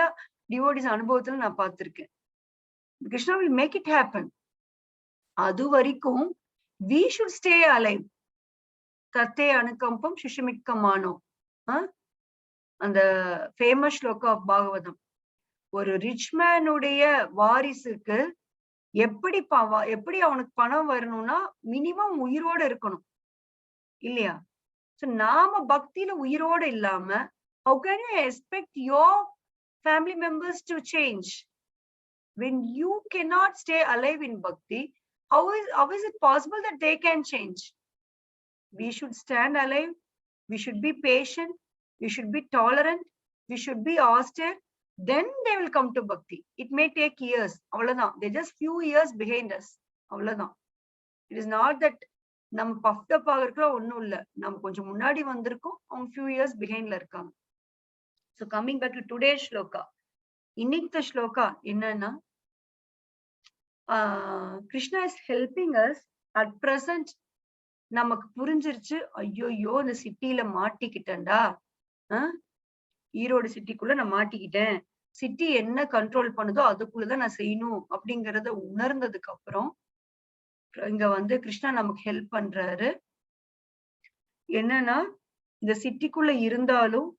டிவோடிஸ் அனுபவத்துல நான் பார்த்திருக்கேன். Krishna will make it happen. அது வரைக்கும் we should stay alive. தத்தே அனுகம்பம் சுஷமிக்கமானோ, அந்த ஃபேமஸ் ஸ்லோகா ஆஃப் பாகவதம். ஒரு ரிச் மேனுடைய வாரிசுக்கு எப்படி அவனுக்கு பணம் வரணும்னா மினிமம் உயிரோட இருக்கணும் இல்லையா? சோ நாம பக்தியில உயிரோட இல்லாம how can you expect your family members to change when you cannot stay alive in bhakti? How is it possible that they can change? We should stand alive, we should be patient, we should be tolerant, we should be austere. Then they will come to bhakti. It may take years. Avladhan. They're just few years behind us. Avladhan. It is not that நம்ம puffed up ஆகிறதுல ஒண்ணும் இல்ல. நம்ம கொஞ்சம் முன்னாடி வந்திருக்கோம், அவங்க few years behindல இருக்காங்க. So coming back to today's shloka. இன்னைக்கு ஸ்லோகா என்னன்னா, Krishna is helping us at present. நமக்கு புரிஞ்சிருச்சு, ஐயோ இந்த சிட்டில மாட்டிக்கிட்டேன்டா, ஈரோடு சிட்டிக்குள்ள நான் மாட்டிக்கிட்டேன், சிட்டி என்ன கண்ட்ரோல் பண்ணுதோ அதுக்குள்ளதான் நான் செய்யணும் அப்படிங்கறத உணர்ந்ததுக்கு அப்புறம் இங்க வந்து கிருஷ்ணா நமக்கு ஹெல்ப் பண்றாரு. என்னன்னா, இந்த சிட்டிக்குள்ள இருந்தாலும்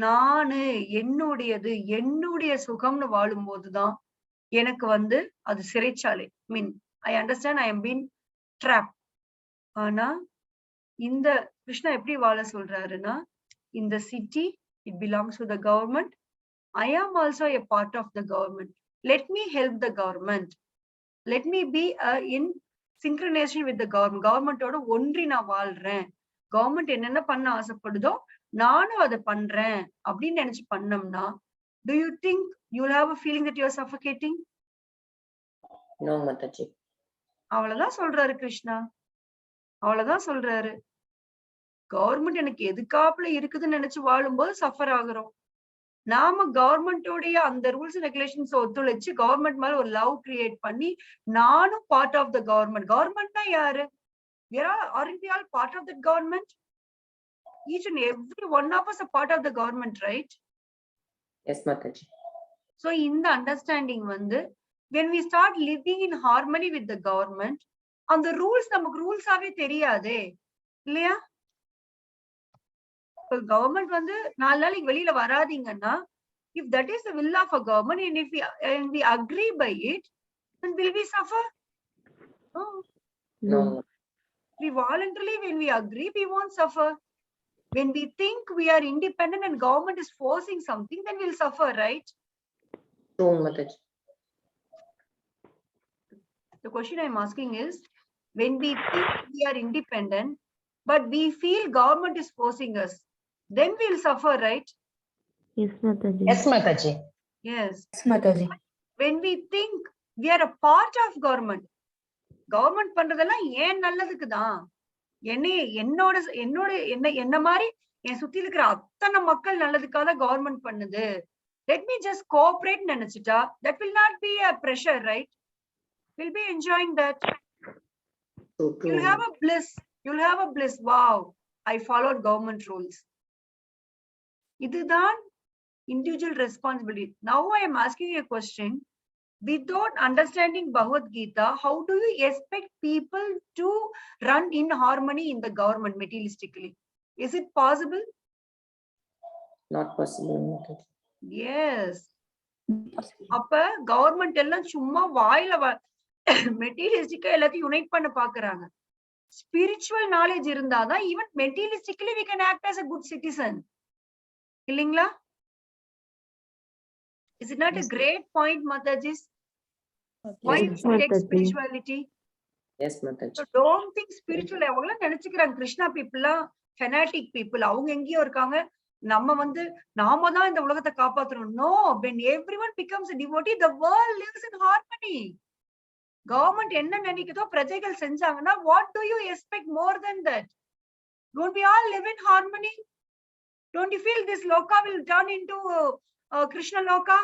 நானு என்னுடையது என்னுடைய சுகம்னு வாழும் போதுதான் எனக்கு வந்து அது சிறைச்சாலை. I understand I am been drop. ஆனா இந்த கிருஷ்ணா எப்படி வாழ சொல்றாருன்னா, இந்த city it belongs to the government. I am also a part of the government. Let me help the government. Let me be in synchronization with the government. Government ஓட ஒன்றி நான் வாழ்றேன். Government என்னென்ன பண்ண ஆசைப்படுதோ நானும் அதை பண்றேன் அப்படின்னு நினைச்சு பண்ணோம்னா, do you think you'll have a feeling that you're suffocating? No, Mataji. அவ்வளவுதான் சொல்றாரு கிருஷ்ணா. அவ்வளவுதான் சொல்றாரு. கவர்மெண்ட் எனக்கு எதுக்காப்புல இருக்குதுன்னு நினைச்சு வாழும்போது சஃபர் ஆகுறோம். நாம கவர்மெண்டோடைய அந்த ரூல்ஸ் அண்ட் ரெகுலேஷன்ஸ் ஒத்துழைச்சு கவர்மெண்ட் மேல ஒரு லவ் கிரியேட் பண்ணி நானும் பார்ட் ஆஃப் த கவர்மெண்ட். கவர்மெண்ட்னா யாரு? Aren't we all part of that government? Each and every one of us a part of the government, right? Yes, Mataji. So in the understanding வந்து, when we start living in harmony with the government, அந்த rules நமக்கு ரூல்ஸாவே தெரியாதே இல்லையா? Government வந்து 4 நாளைக்கு வெளியில வராதீங்கன்னா If that is the will of a government, and if we agree by it, then will we suffer? No. No. We voluntarily, when we agree, we won't suffer. When we think we are independent and government is forcing something, then we'll suffer, right? True, Mataji. The question I'm asking is, when we think we are independent, but we feel government is forcing us, then we'll suffer, right? Yes, Mataji. Yes, Mataji. Yes. Yes, Mataji. When we think we are a part of government பண்றதெல்லாம் ஏன் நல்லதுக்கு தான். என்னோட என்ன மாதிரி என் சுத்தி இருக்கிற அத்தனை மக்கள் நல்லதுக்காக கவர்மெண்ட் பண்ணுது. Let me just cooperate நினைச்சிட்டா, that will not be a pressure, right? We'll be enjoying that. True, true. You'll have a bliss. You'll have a bliss. Wow, I followed government rules. இதுதான் individual responsibility. Now I am asking you a question. Without understanding Bhagavad Gita, how do you expect people to run in harmony in the government materialistically? Is it possible? Not possible, Mataji. Yes. அப்ப government எல்லாம் சும்மா வாயில மெட்டீரியலிஸ்டிக்கா எல்லாத்தையும் unite பண்ண பாக்குறாங்க. Spiritual knowledge இருந்தாதான் even மெட்டீரியலிஸ்டிக்கலி we can act as a good citizen. இல்லீங்களா? Is it not a great point, Mataji? Why Yes, you should take Mataji. spirituality? Yes, Mataji. So don't think spiritual. அவங்கள நினைச்சுக்கிறாங்க Krishna பீப்புள்லாம் fanatic people. அவங்க எங்கேயோ இருக்காங்க. நாம தான் இந்த உலகத்தை காப்பாத்தணும். No, when everyone becomes a devotee, the world lives in harmony. Government என்ன நினைக்குதோ பிரஜைகள் செஞ்சாங்கன்னா, what do you expect more than that? Don't we all live in harmony? Don't you feel this loka will turn into Krishna loka?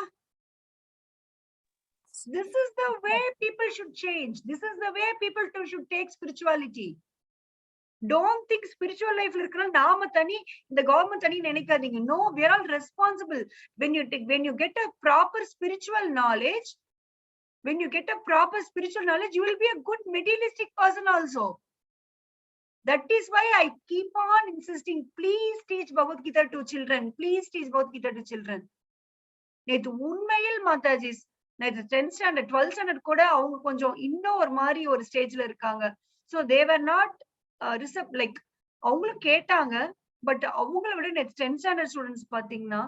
This is the way people should change. This is the way people should take spirituality. Don't think spiritual life இருக்கிற நாம தனி இந்த government தனி நினைக்காதீங்க. No, we are all responsible. When you get a proper spiritual knowledge, you will be a good materialistic person also. That is why I keep on insisting, please teach Bhagavad Gita to children. Please teach Bhagavad Gita to children. நேத்து உண்மையில் மாதாஜி, நேத்து 10th standard 12th standard கூட அவங்க கொஞ்சம் இன்னும் ஒரு மாதிரி ஒரு ஸ்டேஜ்ல இருக்காங்க. So they were not like அவங்களும் கேட்டாங்க, பட் அவங்கள விட நேத்து 10th standard students பாத்தீங்கன்னா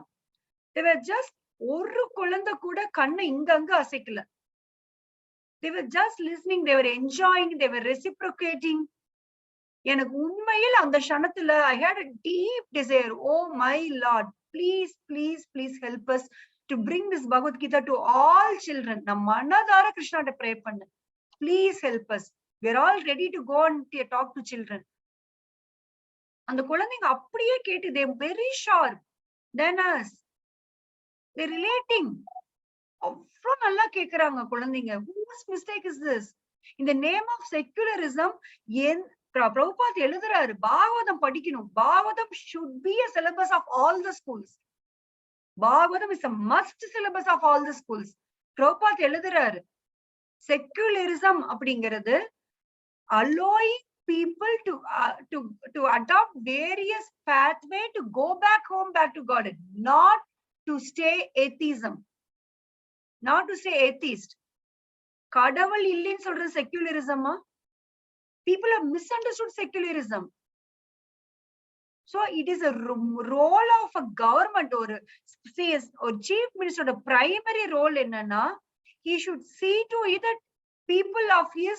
they were just ஒரு குழந்தை கூட கண்ணை இங்க அசைக்கல. They were just listening, they were enjoying, they were reciprocating. எனக்கு உண்மையில் அந்த க்ஷணத்துல I had a deep desire. Oh my Lord, please, please, please help us to bring this Bhagavad Gita to all children. நான் மனதார கிருஷ்ணாட்ட pray பண்ணேன். Please help us. We are all ready to go and talk to children. அந்த குழந்தைங்க அப்படியே கேட்டு they are very sharp than us. They are relating. அவ்வளவு நல்லா கேக்குறாங்க குழந்தைங்க. Whose mistake is this? In the name of secularism, Prabhupada எழுதுறாரு, பாகவதம் படிக்கணும். Bhagavatam should be a syllabus of all the schools. Bhagavatam is a must syllabus of all the schools. Prabhupada எழுதுறாரு, secularism அப்படிங்கிறது allowing people to adopt various pathway to go back home, back to God, not to stay atheism, not to stay atheist. கடவுள் இல்லைன்னு சொல்றது செக்யூலரிசமா? People have misunderstood secularism. So it is a role of a government or chief minister. The primary role என்னன்னா, he should see to it that people of his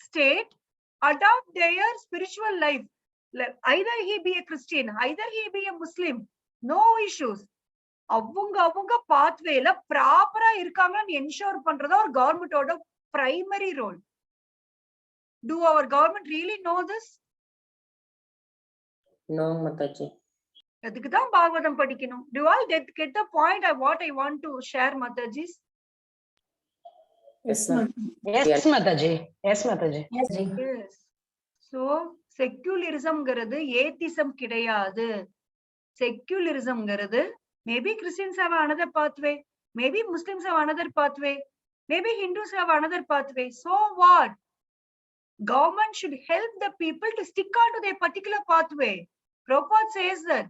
state adopt their spiritual life. Either he be a Christian, either he be a Muslim, no issues. அவங்க pathwayல ப்ராப்பரா இருக்காங்கன்னு ensure பண்றதா ஒரு கவர்மெண்டோட primary role. Do our government really know this? No, Mataji. அதுக்கு தான் பாகவதம் படிக்கணும். Do you all get the point of what I want to share, Mataji? Yes, ma'am. Yes, Mataji. Yes, Mataji. Yes, Ji. Yes. So secularismங்கிறது atheism கிடையாது. Secularismங்கிறது maybe Christians have another pathway, maybe Muslims have another pathway, maybe Hindus have another pathway. So what? Government should help the people to stick on to their particular pathway. Prabhupada says that.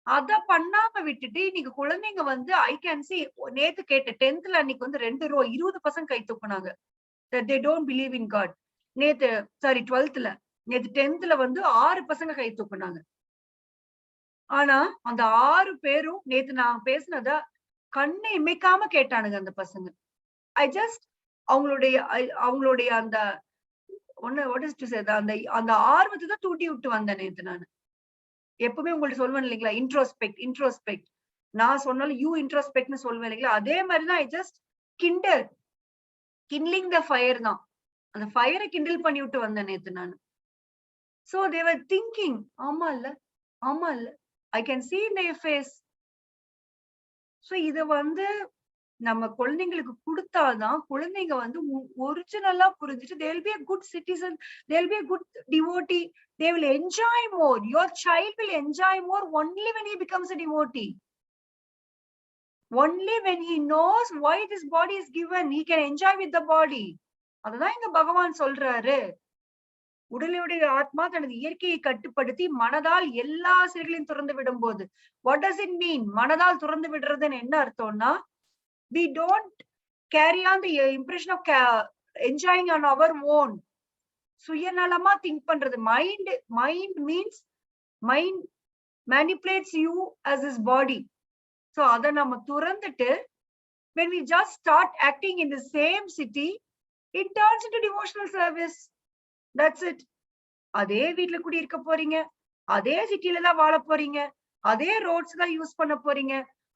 அத பண்ணாம விட்டுட்டு இன்னைக்கு குழந்தைங்க வந்து I can see நேத்து கேட்ட 10th அன்னைக்கு வந்து 2 ரோ 20% கை தூக்குனாங்க. they don't believe in God. நேத்து சாரி 12th நேத்து 10th வந்து 6 பசங்க கை தூக்குனாங்க. ஆனா அந்த 6 பேரும் நேத்து நான் பேசினத கண்ணை இமைக்காம கேட்டானுங்க அந்த பசங்க. ஐ ஜஸ்ட் அவங்களுடைய அந்த அந்த ஆர்வத்தை தான் தூண்டி விட்டு வந்தேன் நேத்து நானு. எப்பவுமே உங்கள்ட்ட சொல்வேன் இல்லைங்களா, இன்ட்ரோஸ்பெக்ட் நான் சொன்னாலும் யூ இன்ட்ரோஸ்பெக்ட்னு சொல்வேன் இல்லைங்களா, அதே மாதிரிதான் I just kindling the fire தான். அந்த ஃபயரை கிண்டில் பண்ணி விட்டு வந்தேன் நேத்து நான். சோ தேவர் திங்கிங் ஆமா இல்ல I can see in their face. So இத வந்து நம்ம குழந்தைங்களுக்கு கொடுத்தாதான் குழந்தைங்க வந்து ஒரிஜினலா புரிஞ்சுட்டு they will be a good citizen, they will be a good devotee, they will enjoy more. Your child will enjoy more only when he becomes a devotee. Only when he knows why this body is given, he can enjoy with the body. அதுதான் இங்க பகவான் சொல்றாரு. உடலுடைய ஆத்மா தனது இயற்கையை கட்டுப்படுத்தி மனதால் எல்லா செயல்களையும் துறந்து விடும் போது, what does it mean? மனதால் துறந்து விடுறதுன்னு என்ன அர்த்தம்னா, we don't carry on the impression of enjoying on our own. சுயநலமா திங்க் பண்றது. Mind means mind manipulates you as his body. So அத நம்ம துறந்துட்டு when we just start acting in the same city, it turns into devotional service. That's it. அதே வீட்டுல குடி இருக்க போறீங்க, அதே சிட்டில தான் வாழ போறீங்க, அதே ரோட்ஸ் தான் யூஸ் பண்ண போறீங்க,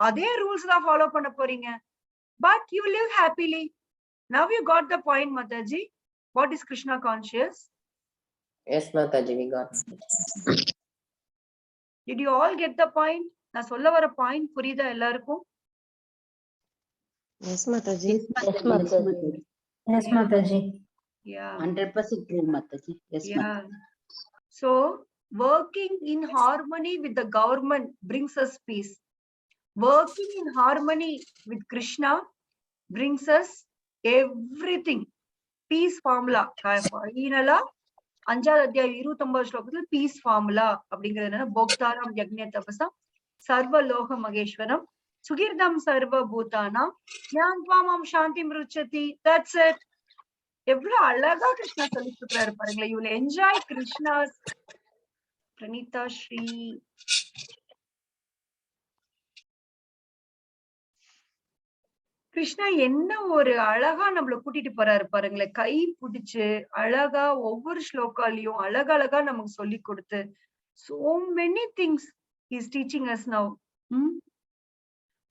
அதே ரூல்ஸ் தான் ஃபாலோ பண்ண போறீங்க. But you live happily. Now you got the point, Mataji. What is Krishna conscious? Yes, Mataji, we got. Did you all get the point? நான் சொல்ல வர பாயிண்ட் புரியுதா எல்லாருக்கும்? Yes, Mataji. Yes, Mataji. Yes, Mataji. Yeah. 100% true, Mataji. Yes, Yeah. So working in harmony with the government brings us peace. Working in harmony with Krishna brings us everything. Peace formula. Finally, 5th அத்தியாயம் 29 ஸ்லோகத்துல peace formula அப்படிங்கிறது என்னன்னா, போக்தாரம் யக்ஞ தபசம் சர்வ லோக மகேஸ்வரம் சுகிர்தம் சர்வ பூதானாம் ஞான்வாமாம் சாந்தி மிருச்சதி. That's it. எவ்வளவு அழகா கிருஷ்ணா சொல்லிட்டு இருக்காரு பாருங்களேன். You will enjoy Krishna's Pranita Shri. Krishna என்ன ஒரு அழகா நம்மள கூட்டிட்டு போறாரு பாருங்களேன். கை பிடிச்சு அழகா ஒவ்வொரு ஸ்லோகாலையும் அழகழகா நமக்கு சொல்லி கொடுத்து so many things he is teaching us now.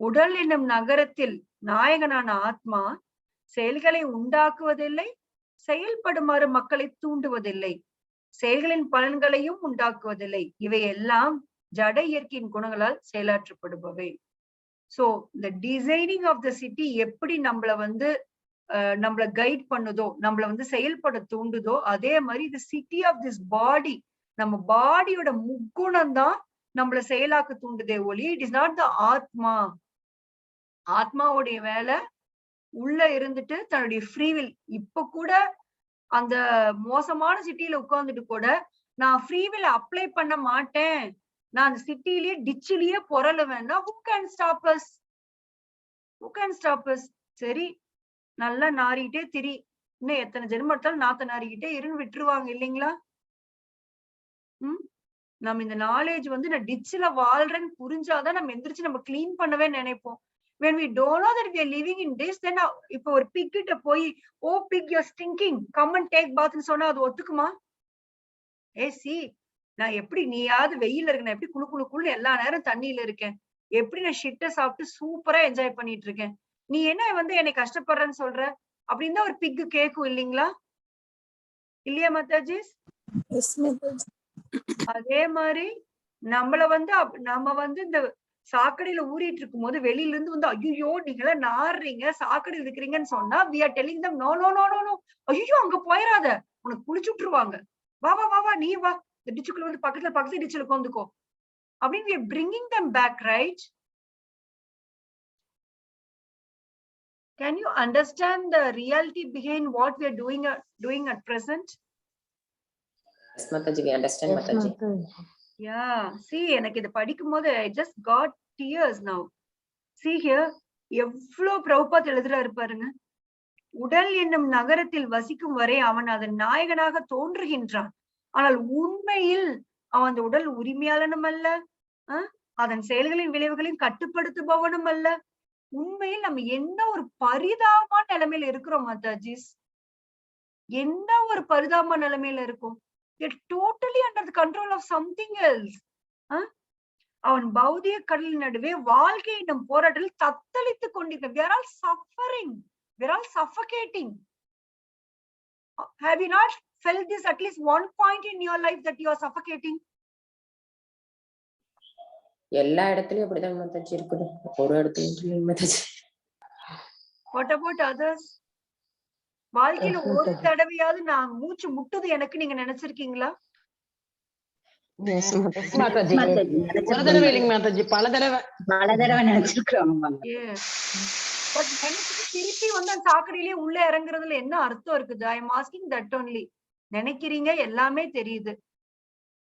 உடல் என்னும் நகரத்தில் நாயகனான ஆத்மா செயல்களை உண்டாக்குவதில்லை, செயல்படுமாறு மக்களை தூண்டுவதில்லை, செயல்களின் பலன்களையும் உண்டாக்குவதில்லை. இவை எல்லாம் ஜட இயற்கையின் குணங்களால் செயலாற்றப்படுபவை. சோ இந்த டிசைனிங் ஆஃப் த சிட்டி எப்படி நம்மள வந்து நம்மள கைட் பண்ணுதோ, நம்மள வந்து செயல்பட தூண்டுதோ, அதே மாதிரி இந்த சிட்டி ஆஃப் திஸ் பாடி, நம்ம பாடியோட முக்குணம் தான் நம்மள செயலாக்க தூண்டுதே ஒளி. இட் இஸ் நாட் த ஆத்மா. ஆத்மாவுடைய வேலை உள்ள இருந்துட்டு தன்னுடைய ஃப்ரீவில். இப்ப கூட அந்த மோசமான சிட்டியில உட்கார்ந்துட்டு கூட நான் ஃப்ரீவில் அப்ளை பண்ண மாட்டேன், நான் அந்த சிட்டிலேயே டிச்சிலேயே பொறலுவேன்னா who can stop us? Who can stop us? சரி, நல்லா நாரிக்கிட்டே திரி, இன்னும் எத்தனை ஜென்மத்தால் நாத்த நாரிக்கிட்டே இருன்னு விட்டுருவாங்க இல்லைங்களா? நம்ம இந்த நாலேஜ் வந்து நான் டிச்சில வாழ்றேன்னு புரிஞ்சாதான் நம்ம எந்திரிச்சு நம்ம கிளீன் பண்ணவே நினைப்போம். When we don't know that we are living in this, then இப்போ ஒரு pig கிட்ட போய் ஓ pig you're stinking, come and take bath ன்னு சொன்னா அது ஒத்துக்குமா? சி, நான் எப்படி நீயாவது வெயில இருக்கேன், எப்படி குழு குழு குழு எல்லா நேரம் தண்ணியில இருக்கேன், எப்படி நான் ஷிட்ட சாப்பிட்டு சூப்பரா என்ஜாய் பண்ணிட்டு இருக்கேன், நீ என்ன வந்து என்னை கஷ்டப்படுறேன்னு சொல்ற அப்படின்னு தான் ஒரு பிக்கு கேக்கும் இல்லைங்களா? இல்லையா மாதாஜி? அதே மாதிரி நம்மள வந்து நம்ம வந்து இந்த சாக்கடையில ஊறிட்டு இருக்கும் போது வெளியில இருந்து வந்து ஐயோ நீங்கள நாடுறீங்க சாக்கடையில் இருக்கிறீங்கன்னு சொன்னா we are telling them no no no no no, ஐயோ அங்க போயிடாத, உனக்கு குளிச்சு விட்டுருவாங்க, வா வா வா வா நீ வா இந்த டிச்சுக்குள்ள வந்து பக்கத்து டிச்சுல உட்காந்துக்கோ அப்படின்னு we are bringing them back, right? Can you understand the reality behind what we are doing at present? Yes, Mataji, we understand, Yes, Mataji. Yeah, see, எனக்கு இது படிக்கும் போது I just got tears now. See here, எவ்வளவு பிரபுபாத் எழுதுறாரு பாருங்க. உடல் என்னும் நகரத்தில் வசிக்கும் வரை அவன் அதன் நாயகனாக தோன்றுகின்றான். ஆனால் உண்மையில் அவன் அந்த உடல் உரிமையாளனும் அல்ல, அதன் செயல்களின் விளைவுகளையும் கட்டுப்படுத்துபவனும் அல்ல. உண்மையில் நம்ம என்ன ஒரு பரிதாபமான நிலைமையில இருக்கிறோம் மாதாஜிஸ், என்ன ஒரு பரிதாபமான நிலைமையில இருக்கும். Totally under the control of something else. அவன் பௌதிக கடலின் நடுவே வாழ்க்கை என்னும் போராட்டத்தில் தத்தளித்துக் கொண்டிருக்க. We are all suffering. We are all suffocating. Have you not felt this at least one point in your life that you are suffocating? எல்லா இடத்துலயும் அப்படிதான் மாதாஜி இருக்குது, ஒரு இடத்துல மாதாஜி. What about others? வாழ்க்கையில ஒரு தடவையாவது நான் மூச்சு முட்டுது எனக்கு நீங்க நினைச்சிருக்கீங்களா? மாதாஜி ஒரு தடவை இல்லைங்க மாதாஜி, பல தடவை நினைச்சிருக்கிறோம். பட் நினைச்சிட்டு திருப்பி வந்து அந்த சாக்கடையிலேயே உள்ள இறங்குறதுல என்ன அர்த்தம் இருக்குது? I am asking that only. நினைக்கிறீங்க, எல்லாமே தெரியுது.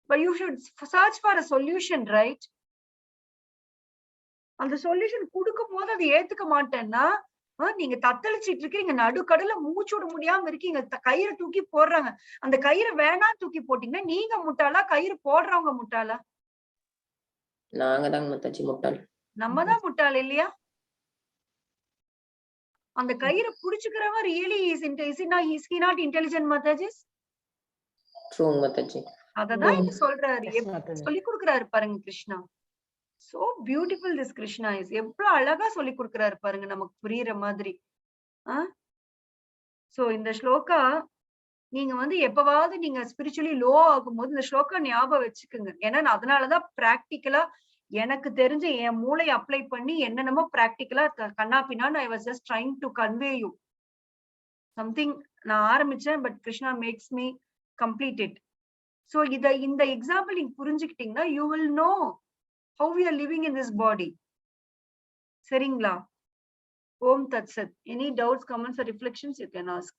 But you should search for a solution, right? அந்த சொல்யூஷன் கொடுக்கும் போது அதை ஏத்துக்க மாட்டேன்னா, நீங்க தத்தளிச்சிட்டு இருக்கீங்க, நடுக்கடல மூச்சு விட முடியாம இருக்கீங்க, கயிறு தூக்கி போடுறாங்க. அந்த கயிறு வேணாம் தூக்கி போட்டீங்கன்னா நீங்க முட்டாளா, கயிறு போடுறவங்க முட்டாளா? நாங்க தான் மாதாஜி முட்டாள். நம்ம தான் முட்டாள் இல்லையா? அந்த கயிறை புடிச்சுக்கிறவன் really is he not intelligent Matajis? True Mataji. அததான் இங்க சொல்றாரு, சொல்லி கொடுக்குறாரு பாருங்க Krishna. So beautiful this Krishna is. எவ்வளவு அழகா சொல்லி கொடுக்குறாரு பாருங்க, நமக்கு புரியுற மாதிரி. சோ இந்த ஸ்லோகா நீங்க வந்து எப்பவாவது நீங்க ஸ்பிரிச்சுவலி லோ ஆகும்போது இந்த ஸ்லோகா ஞாபகம் வச்சுக்குங்க. ஏன்னா அதனாலதான் பிராக்டிக்கலா எனக்கு தெரிஞ்சு என் மூளை அப்ளை பண்ணி என்னென்னமோ பிராக்டிக்கலா கண்ணா பின்னான்னு I was just trying to convey you something. நான் ஆரம்பிச்சேன், but Krishna makes me complete it. So இந்த எக்ஸாம்பிள் நீங்க புரிஞ்சுக்கிட்டீங்கன்னா you will know how we are living in this body. சரிங்களா? Om Tat Sat. Any doubts, comments or reflections you can ask.